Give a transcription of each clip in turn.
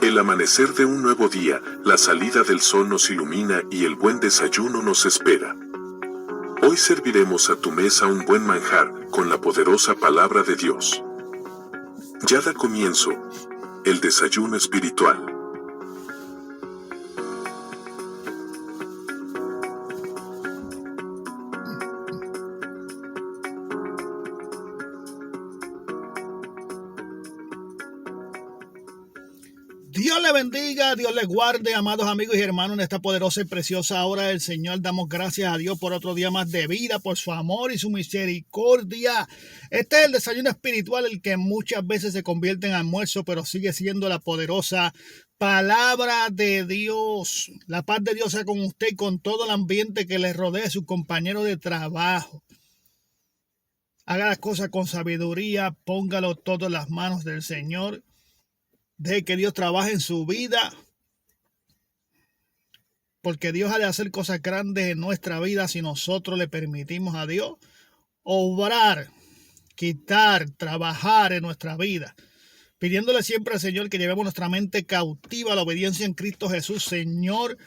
El amanecer de un nuevo día, la salida del sol nos ilumina y el buen desayuno nos espera. Hoy serviremos a tu mesa un buen manjar con la poderosa palabra de Dios. Ya da comienzo el desayuno espiritual. Dios le bendiga, Dios le guarde, amados amigos y hermanos, en esta poderosa y preciosa hora del Señor. Damos gracias a Dios por otro día más de vida, por su amor y su misericordia. Este es el desayuno espiritual, el que muchas veces se convierte en almuerzo, pero sigue siendo la poderosa palabra de Dios. La paz de Dios sea con usted y con todo el ambiente que le rodee, su compañero de trabajo. Haga las cosas con sabiduría, póngalo todo en las manos del Señor. Deje que Dios trabaje en su vida, porque Dios ha de hacer cosas grandes en nuestra vida si nosotros le permitimos a Dios obrar, quitar, trabajar en nuestra vida, pidiéndole siempre al Señor que llevemos nuestra mente cautiva a la obediencia en Cristo Jesús, Señor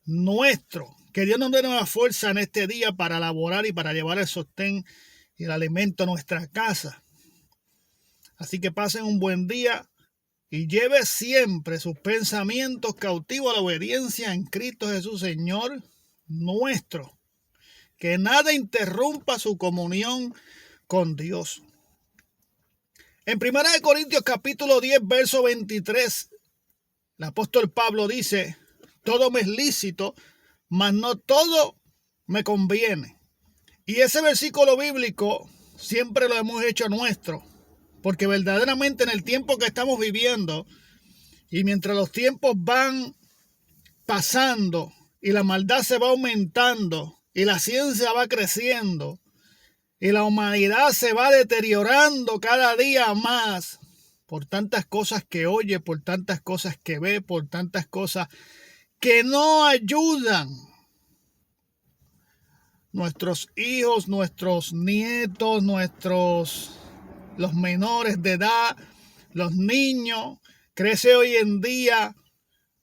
nuestro. Que Dios nos dé nueva fuerza en este día para laborar y para llevar el sostén y el alimento a nuestra casa. Así que pasen un buen día. Y lleve siempre sus pensamientos cautivos a la obediencia en Cristo Jesús, Señor nuestro. Que nada interrumpa su comunión con Dios. En 1 Corintios capítulo 10, verso 23, el apóstol Pablo dice: todo me es lícito, mas no todo me conviene. Y ese versículo bíblico siempre lo hemos hecho nuestro. Porque verdaderamente en el tiempo que estamos viviendo y mientras los tiempos van pasando y la maldad se va aumentando y la ciencia va creciendo y la humanidad se va deteriorando cada día más por tantas cosas que oye, por tantas cosas que ve, por tantas cosas que no ayudan. Nuestros hijos, nuestros nietos, los menores de edad, los niños, crece hoy en día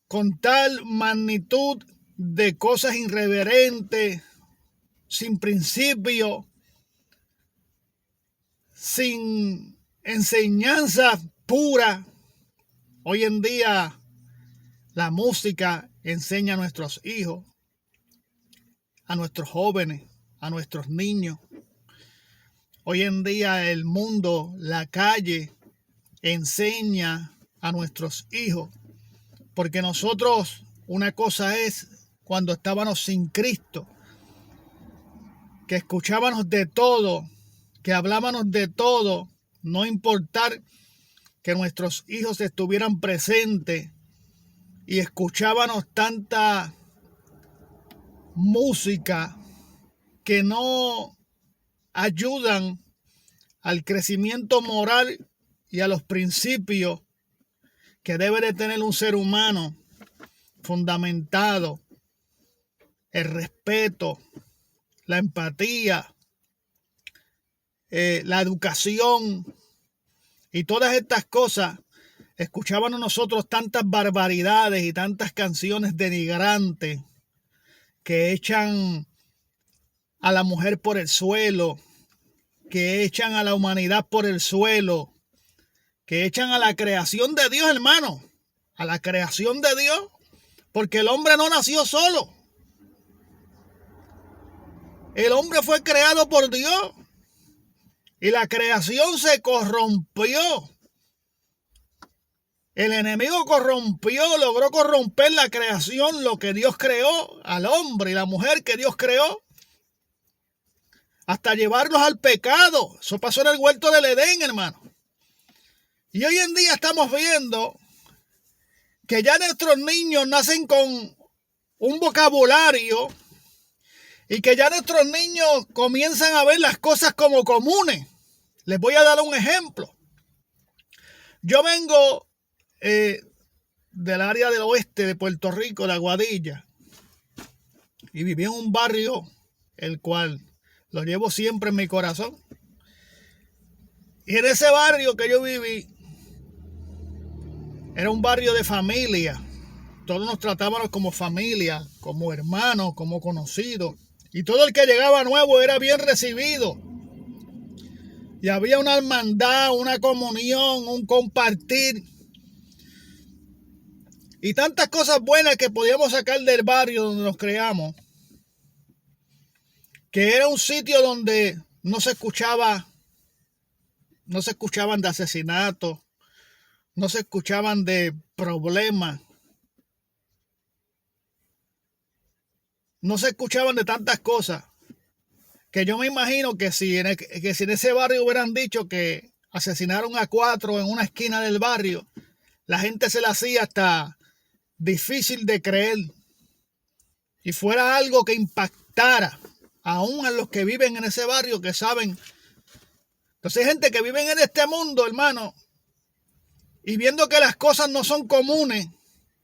con tal magnitud de cosas irreverentes, sin principio, sin enseñanza pura. Hoy en día la música enseña a nuestros hijos, a nuestros jóvenes, a nuestros niños. Hoy en día el mundo, la calle, enseña a nuestros hijos. Porque nosotros, una cosa es cuando estábamos sin Cristo, que escuchábamos de todo, que hablábamos de todo, no importar que nuestros hijos estuvieran presentes y escuchábamos tanta música que no ayudan al crecimiento moral y a los principios que debe de tener un ser humano fundamentado: el respeto, la empatía, la educación y todas estas cosas. Escuchábamos nosotros tantas barbaridades y tantas canciones denigrantes que echan a la mujer por el suelo, que echan a la humanidad por el suelo, que echan a la creación de Dios, hermano, a la creación de Dios, porque el hombre no nació solo. El hombre fue creado por Dios y la creación se corrompió. El enemigo logró corromper la creación, lo que Dios creó, al hombre y la mujer que Dios creó, hasta llevarlos al pecado. Eso pasó en el huerto del Edén, hermano. Y hoy en día estamos viendo que ya nuestros niños nacen con un vocabulario y que ya nuestros niños comienzan a ver las cosas como comunes. Les voy a dar un ejemplo. Yo vengo del área del oeste de Puerto Rico, de Aguadilla, y viví en un barrio el cual lo llevo siempre en mi corazón. Y en ese barrio que yo viví, Era un barrio de familia. Todos nos tratábamos como familia, como hermanos, como conocidos. Y todo el que llegaba nuevo era bien recibido. Y había una hermandad, una comunión, un compartir. Y tantas cosas buenas que podíamos sacar del barrio donde nos creamos. Que era un sitio donde no se escuchaban de asesinatos, no se escuchaban de problemas, no se escuchaban de tantas cosas, que yo me imagino que si en ese barrio hubieran dicho que asesinaron a 4 en una esquina del barrio, la gente se la hacía hasta difícil de creer y fuera algo que impactara aún a los que viven en ese barrio, que saben. Entonces hay gente que vive en este mundo, hermano, y viendo que las cosas no son comunes,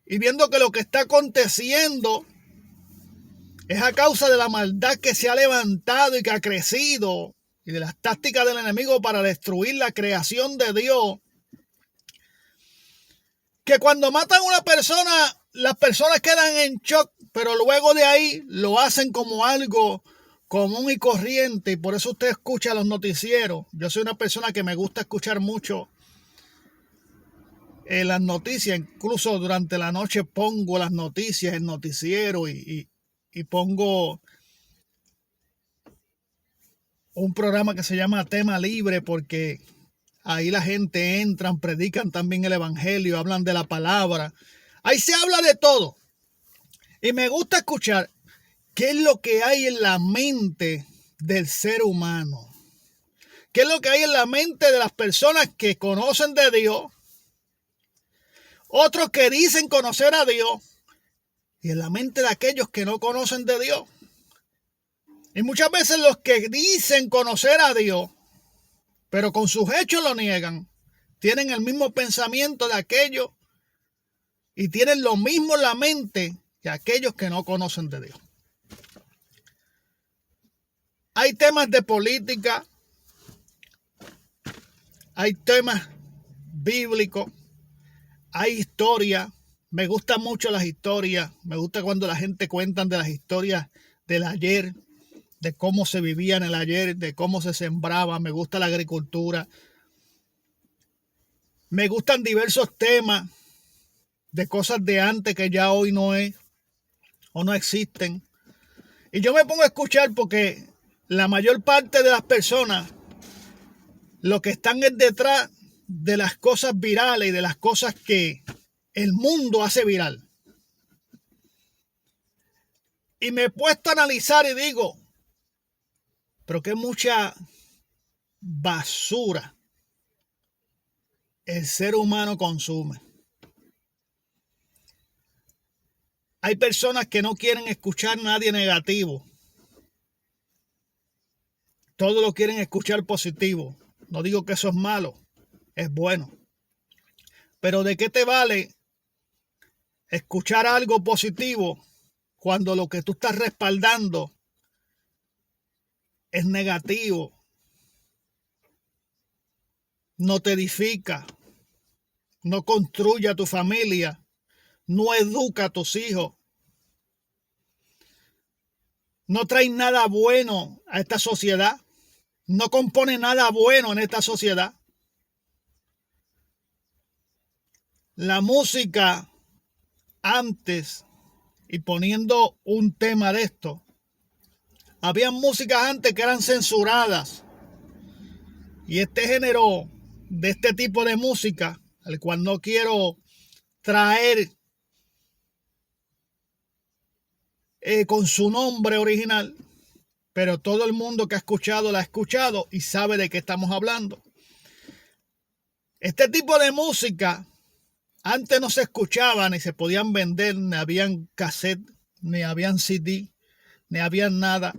y viendo que lo que está aconteciendo es a causa de la maldad que se ha levantado y que ha crecido, y de las tácticas del enemigo para destruir la creación de Dios, que cuando matan a una persona, las personas quedan en shock, pero luego de ahí lo hacen como algo común y corriente, y por eso usted escucha los noticieros. Yo soy una persona que me gusta escuchar mucho las noticias, incluso durante la noche pongo las noticias, el noticiero, y pongo un programa que se llama Tema Libre, porque ahí la gente entran, predican también el evangelio, hablan de la palabra. Ahí se habla de todo. Y me gusta escuchar qué es lo que hay en la mente del ser humano. ¿Qué es lo que hay en la mente de las personas que conocen de Dios? Otros que dicen conocer a Dios. Y en la mente de aquellos que no conocen de Dios. Y muchas veces los que dicen conocer a Dios, pero con sus hechos lo niegan, tienen el mismo pensamiento de aquellos y tienen lo mismo en la mente que aquellos que no conocen de Dios. Hay temas de política, hay temas bíblicos, hay historia. Me gustan mucho las historias. Me gusta cuando la gente cuenta de las historias del ayer, de cómo se vivía en el ayer, de cómo se sembraba. Me gusta la agricultura. Me gustan diversos temas de cosas de antes que ya hoy no es o no existen. Y yo me pongo a escuchar porque la mayor parte de las personas lo que están es detrás de las cosas virales y de las cosas que el mundo hace viral. Y me he puesto a analizar y digo, pero que mucha basura el ser humano consume. Hay personas que no quieren escuchar a nadie negativo. Todos lo quieren escuchar positivo. No digo que eso es malo, es bueno. Pero ¿de qué te vale escuchar algo positivo cuando lo que tú estás respaldando es negativo? No te edifica, no construye a tu familia, no educa a tus hijos, no trae nada bueno a esta sociedad, no compone nada bueno en esta sociedad. La música antes, y poniendo un tema de esto, había músicas antes que eran censuradas, y este género de este tipo de música, al cual no quiero traer con su nombre original, pero todo el mundo que ha escuchado la ha escuchado y sabe de qué estamos hablando. Este tipo de música antes no se escuchaba, ni se podían vender, ni habían cassette, ni habían CD, ni habían nada,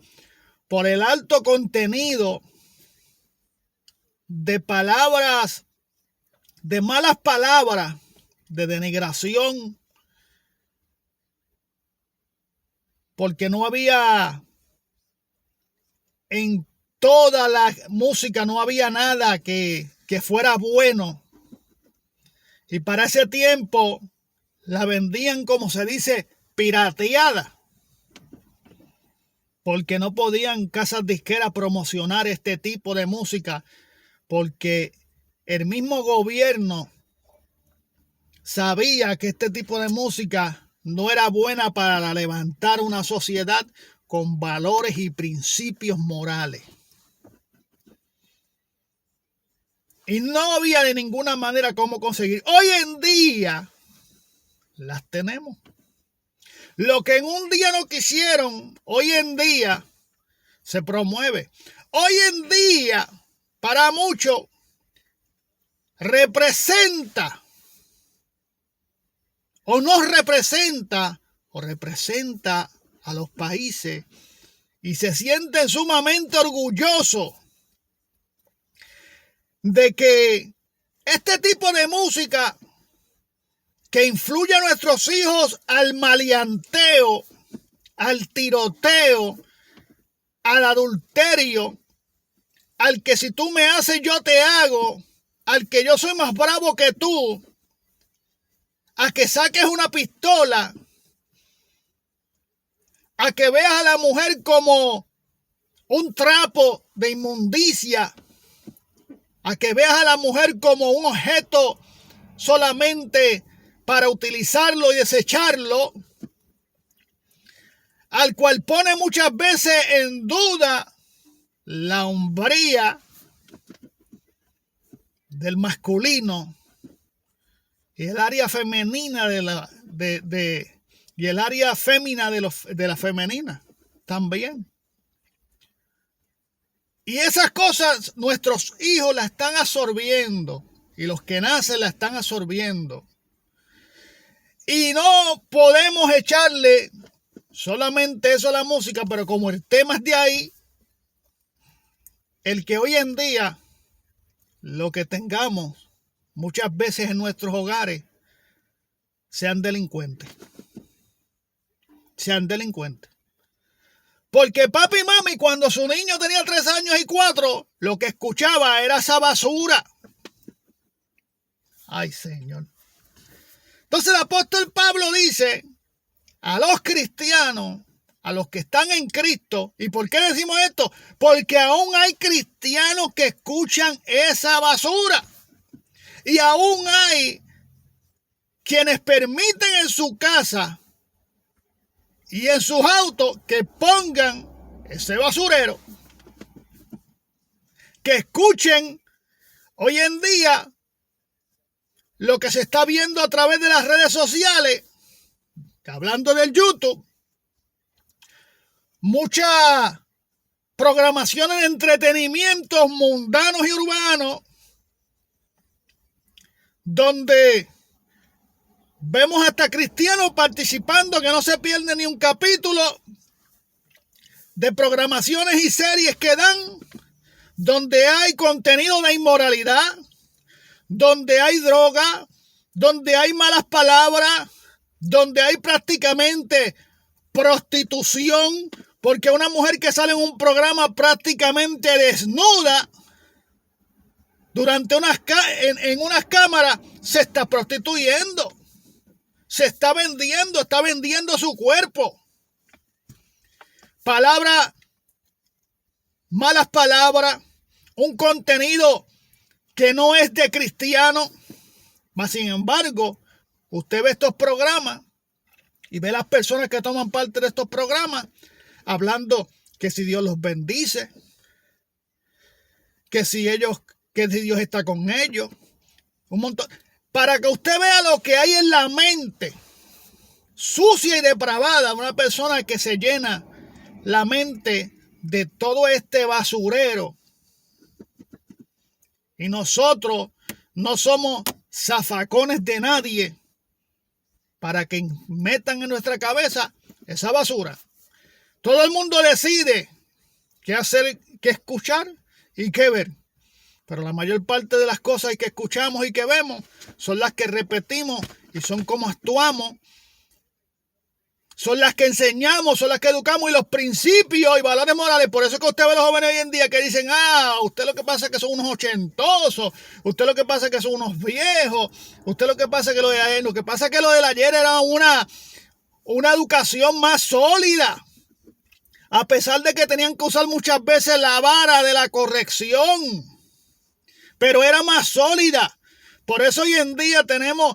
por el alto contenido de palabras, de malas palabras, de denigración, porque no había, en toda la música no había nada que fuera bueno. Y para ese tiempo la vendían, como se dice, pirateada, porque no podían casas disqueras promocionar este tipo de música, porque el mismo gobierno sabía que este tipo de música no era buena para levantar una sociedad con valores y principios morales. Y no había de ninguna manera cómo conseguir. Hoy en día las tenemos. Lo que en un día no quisieron, hoy en día se promueve. Hoy en día, para muchos, representa o nos representa o representa a los países y se sienten sumamente orgullosos de que este tipo de música que influye a nuestros hijos al maleanteo, al tiroteo, al adulterio, al que si tú me haces yo te hago, al que yo soy más bravo que tú, a que saques una pistola, a que veas a la mujer como un trapo de inmundicia, a que veas a la mujer como un objeto solamente para utilizarlo y desecharlo, al cual pone muchas veces en duda la hombría del masculino y el área femenina y el área fémina de la femenina también. Y esas cosas nuestros hijos la están absorbiendo y los que nacen la están absorbiendo. Y no podemos echarle solamente eso a la música, pero como el tema es de ahí, el que hoy en día lo que tengamos muchas veces en nuestros hogares sean delincuentes. Sean delincuentes. Porque papi y mami, cuando su niño tenía 3 años y 4, lo que escuchaba era esa basura. Ay, Señor. Entonces el apóstol Pablo dice a los cristianos, a los que están en Cristo. ¿Y por qué decimos esto? Porque aún hay cristianos que escuchan esa basura. Y aún hay quienes permiten en su casa y en sus autos que pongan ese basurero. Que escuchen hoy en día lo que se está viendo a través de las redes sociales, hablando del YouTube, muchas programaciones de entretenimientos mundanos y urbanos, donde vemos hasta cristianos participando que no se pierden ni un capítulo de programaciones y series que dan, donde hay contenido de inmoralidad, donde hay droga, donde hay malas palabras, donde hay prácticamente prostitución, porque una mujer que sale en un programa prácticamente desnuda durante en unas cámaras se está prostituyendo, se está vendiendo su cuerpo. Malas palabras, un contenido que no es de cristiano, mas sin embargo, usted ve estos programas y ve las personas que toman parte de estos programas hablando que si Dios los bendice, que si Dios está con ellos, un montón, para que usted vea lo que hay en la mente sucia y depravada, una persona que se llena la mente de todo este basurero. Y nosotros no somos zafacones de nadie para que metan en nuestra cabeza esa basura. Todo el mundo decide qué hacer, qué escuchar y qué ver. Pero la mayor parte de las cosas que escuchamos y que vemos son las que repetimos y son como actuamos. son las que enseñamos, son las que educamos, y los principios y valores morales. Por eso es que usted ve a los jóvenes hoy en día que dicen, usted lo que pasa es que son unos ochentosos, usted lo que pasa es que son unos viejos, usted lo que pasa es que lo de ayer, lo que pasa es que lo del ayer era una educación más sólida, a pesar de que tenían que usar muchas veces la vara de la corrección, pero era más sólida. Por eso hoy en día tenemos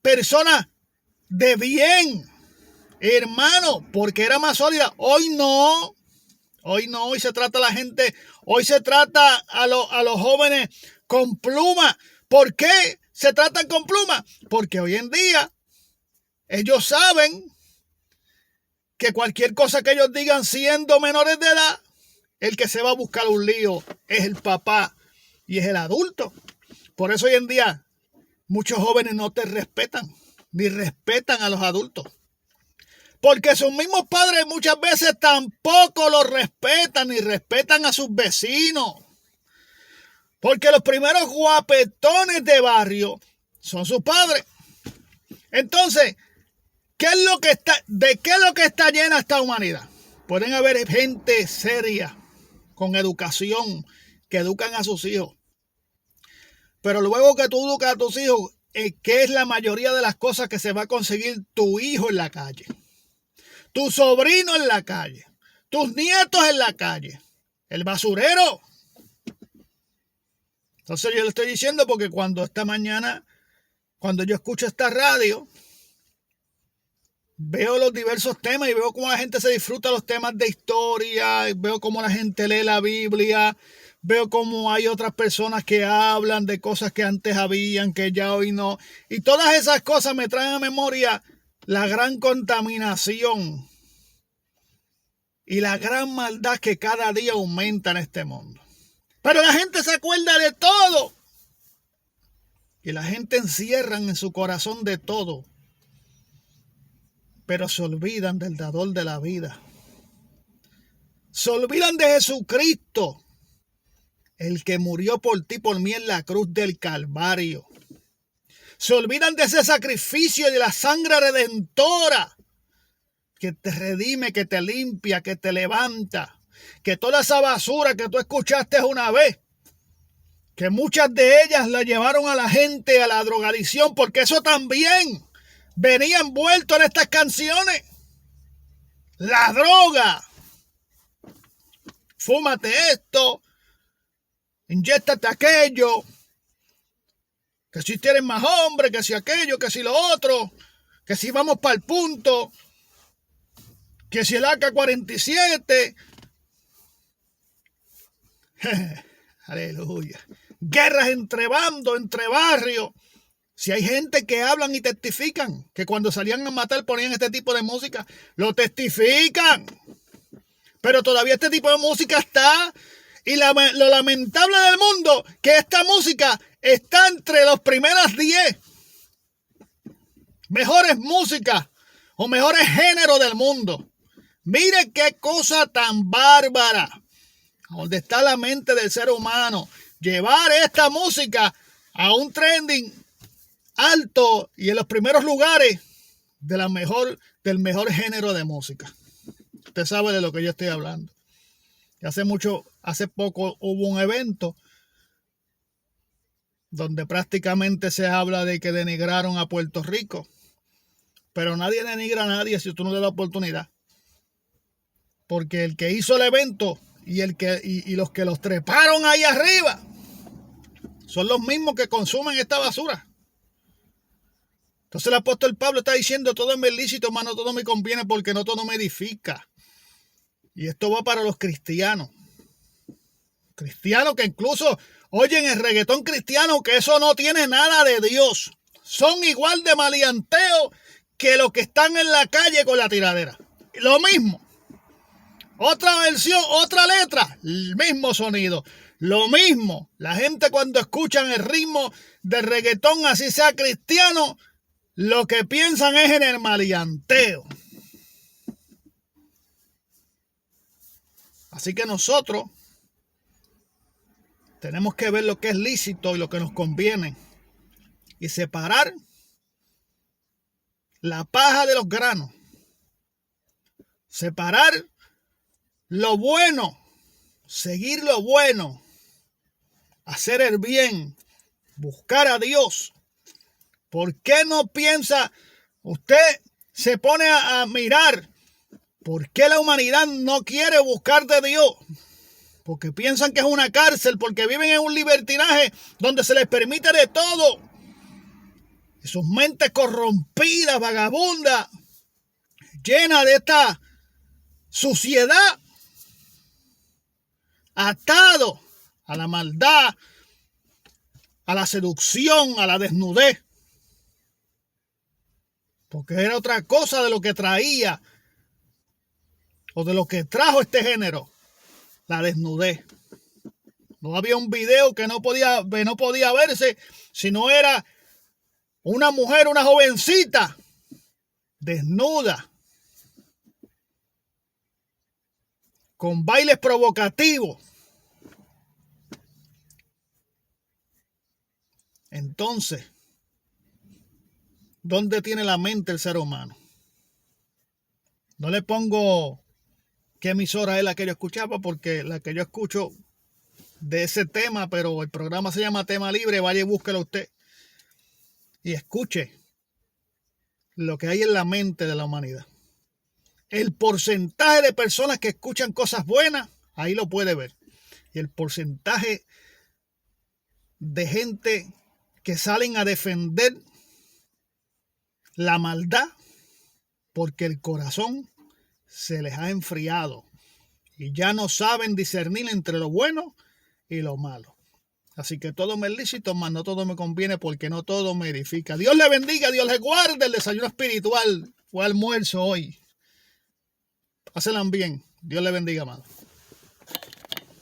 personas de bien, hermano, porque era más sólida. Hoy no, hoy se trata a la gente, hoy se trata a los jóvenes con pluma. ¿Por qué se tratan con pluma? Porque hoy en día ellos saben que cualquier cosa que ellos digan siendo menores de edad, el que se va a buscar un lío es el papá y es el adulto. Por eso hoy en día muchos jóvenes no te respetan, ni respetan a los adultos. Porque sus mismos padres muchas veces tampoco los respetan, ni respetan a sus vecinos. Porque los primeros guapetones de barrio son sus padres. Entonces, ¿de qué es lo que está llena esta humanidad? Pueden haber gente seria, con educación, que educan a sus hijos. Pero luego que tú educas a tus hijos, ¿qué es la mayoría de las cosas que se va a conseguir tu hijo en la calle? Tu sobrino en la calle, tus nietos en la calle, el basurero. Entonces yo le estoy diciendo porque cuando esta mañana, cuando yo escucho esta radio, veo los diversos temas y veo cómo la gente se disfruta los temas de historia, veo cómo la gente lee la Biblia, veo cómo hay otras personas que hablan de cosas que antes habían, que ya hoy no. Y todas esas cosas me traen a memoria la gran contaminación y la gran maldad que cada día aumenta en este mundo. Pero la gente se acuerda de todo. Y la gente encierra en su corazón de todo. Pero se olvidan del dador de la vida. Se olvidan de Jesucristo, el que murió por ti, por mí en la cruz del Calvario. Se olvidan de ese sacrificio y de la sangre redentora que te redime, que te limpia, que te levanta. Que toda esa basura que tú escuchaste una vez, que muchas de ellas la llevaron a la gente a la drogadicción, porque eso también venía envuelto en estas canciones. La droga. Fúmate esto, inyéstate aquello, que si tienes más hombre, que si aquello, que si lo otro, que si vamos para el punto, que si el AK-47. Aleluya. Guerras entre bandos, entre barrios. Si hay gente que hablan y testifican, que cuando salían a matar ponían este tipo de música, lo testifican. Pero todavía este tipo de música está. Y lo lamentable del mundo, que esta música está entre los primeras 10 mejores músicas o mejores géneros del mundo. Mire qué cosa tan bárbara. Donde está la mente del ser humano. Llevar esta música a un trending alto y en los primeros lugares del mejor género de música. Usted sabe de lo que yo estoy hablando. Hace poco hubo un evento donde prácticamente se habla de que denigraron a Puerto Rico. Pero nadie denigra a nadie si tú no le das la oportunidad. Porque el que hizo el evento y los que los treparon ahí arriba son los mismos que consumen esta basura. Entonces el apóstol Pablo está diciendo: todo es lícito, mas no todo me conviene, porque no todo me edifica. Y esto va para los cristianos. Cristianos que incluso oyen el reggaetón cristiano, que eso no tiene nada de Dios. Son igual de maleanteos que los que están en la calle con la tiradera. Lo mismo. Otra versión, otra letra, el mismo sonido. Lo mismo. La gente cuando escuchan el ritmo de reggaetón, así sea cristiano, lo que piensan es en el maleanteo. Así que nosotros tenemos que ver lo que es lícito y lo que nos conviene y separar la paja de los granos. separar lo bueno, seguir lo bueno, hacer el bien, buscar a Dios. ¿Por qué no piensa? Usted se pone a mirar por qué la humanidad no quiere buscar de Dios. Porque piensan que es una cárcel, porque viven en un libertinaje donde se les permite de todo. Y sus mentes corrompidas, vagabundas, llenas de esta suciedad, atado a la maldad, a la seducción, a la desnudez. Porque era otra cosa de lo que traía o de lo que trajo este género, la desnudez. No había un video que no podía verse si no era una mujer, una jovencita, desnuda, con bailes provocativos. Entonces, ¿dónde tiene la mente el ser humano? No le pongo qué emisora es la que yo escuchaba, porque la que yo escucho de ese tema, pero el programa se llama Tema Libre, vaya y búsquelo usted y escuche lo que hay en la mente de la humanidad. El porcentaje de personas que escuchan cosas buenas, ahí lo puede ver. Y el porcentaje de gente que salen a defender la maldad porque el corazón se les ha enfriado y ya no saben discernir entre lo bueno y lo malo. Así que todo me es lícito, mas no todo me conviene, porque no todo me edifica. Dios le bendiga, Dios le guarde. El desayuno espiritual fue almuerzo hoy. Pásenla bien. Dios le bendiga, amado.